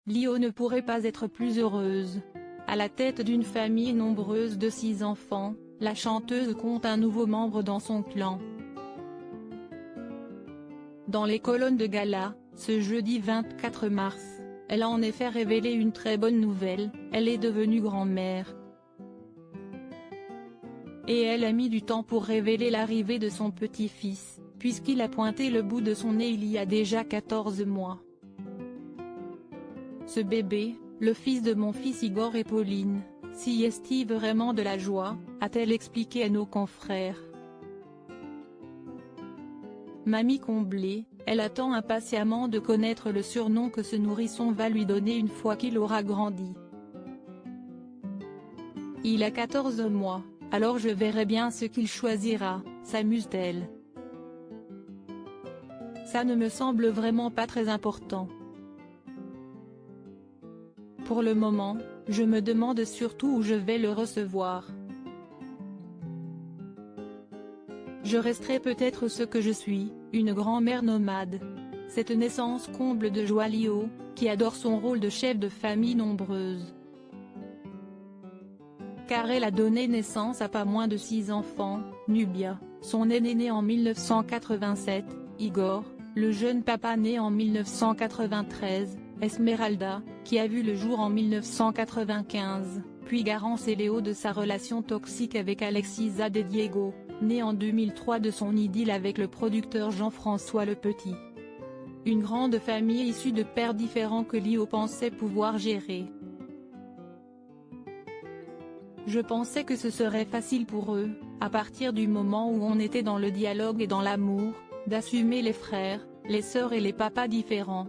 Lio ne pourrait pas être plus heureuse. À la tête d'une famille nombreuse de 6 enfants, la chanteuse compte un nouveau membre dans son clan. Dans les colonnes de gala, ce jeudi 24 mars, elle a en effet révélé une très bonne nouvelle, elle est devenue grand-mère. Et elle a mis du temps pour révéler l'arrivée de son petit-fils, puisqu'il a pointé le bout de son nez il y a déjà 14 mois. Ce bébé, le fils de mon fils Igor et Pauline, s'y est vraiment de la joie, a-t-elle expliqué à nos confrères. Mamie comblée, elle attend impatiemment de connaître le surnom que ce nourrisson va lui donner une fois qu'il aura grandi. Il a 14 mois, alors je verrai bien ce qu'il choisira, s'amuse-t-elle. Ça ne me semble vraiment pas très important. Pour le moment, je me demande surtout où je vais le recevoir. Je resterai peut-être ce que je suis, une grand-mère nomade. Cette naissance comble de joie Lio, qui adore son rôle de chef de famille nombreuse. Car elle a donné naissance à pas moins de 6 enfants, Nubia, son aîné né en 1987, Igor, le jeune papa né en 1993, Esmeralda, qui a vu le jour en 1995, puis Garance et Léo de sa relation toxique avec Alexisa de Diego, né en 2003 de son idylle avec le producteur Jean-François Le Petit. Une grande famille issue de pères différents que Lio pensait pouvoir gérer. Je pensais que ce serait facile pour eux, à partir du moment où on était dans le dialogue et dans l'amour, d'assumer les frères, les sœurs et les papas différents.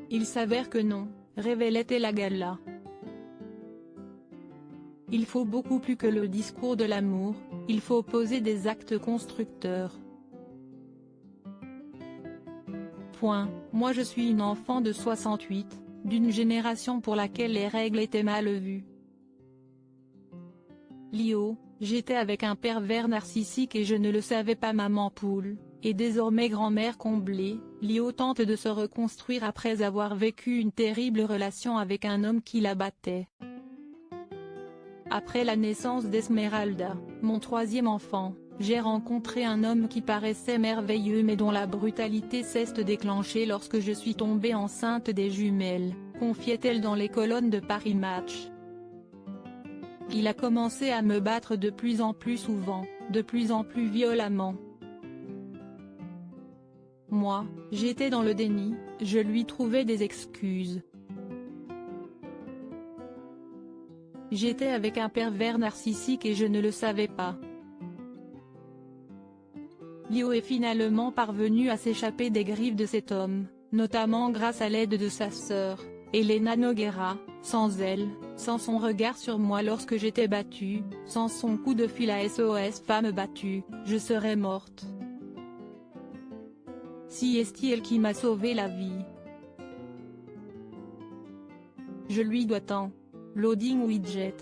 Il s'avère que non, révélait-elle à gala. Il faut beaucoup plus que le discours de l'amour, il faut poser des actes constructeurs. Moi je suis une enfant de 68, d'une génération pour laquelle les règles étaient mal vues. Lio, j'étais avec un pervers narcissique et je ne le savais pas maman poule, et désormais grand-mère comblée, Lio tente de se reconstruire après avoir vécu une terrible relation avec un homme qui la battait. Après la naissance d'Esmeralda, mon 3e enfant, j'ai rencontré un homme qui paraissait merveilleux mais dont la brutalité s'est déclenchée lorsque je suis tombée enceinte des jumelles, confiait-elle dans les colonnes de Paris Match. Il a commencé à me battre de plus en plus souvent, de plus en plus violemment. Moi, j'étais dans le déni, je lui trouvais des excuses. J'étais avec un pervers narcissique et je ne le savais pas. Lio est finalement parvenu à s'échapper des griffes de cet homme, notamment grâce à l'aide de sa sœur, Elena Noguera. Sans elle, sans son regard sur moi lorsque j'étais battue, sans son coup de fil à SOS Femmes Battues, je serais morte. Si est elle qui m'a sauvé la vie. Je lui dois tant. Loading widget.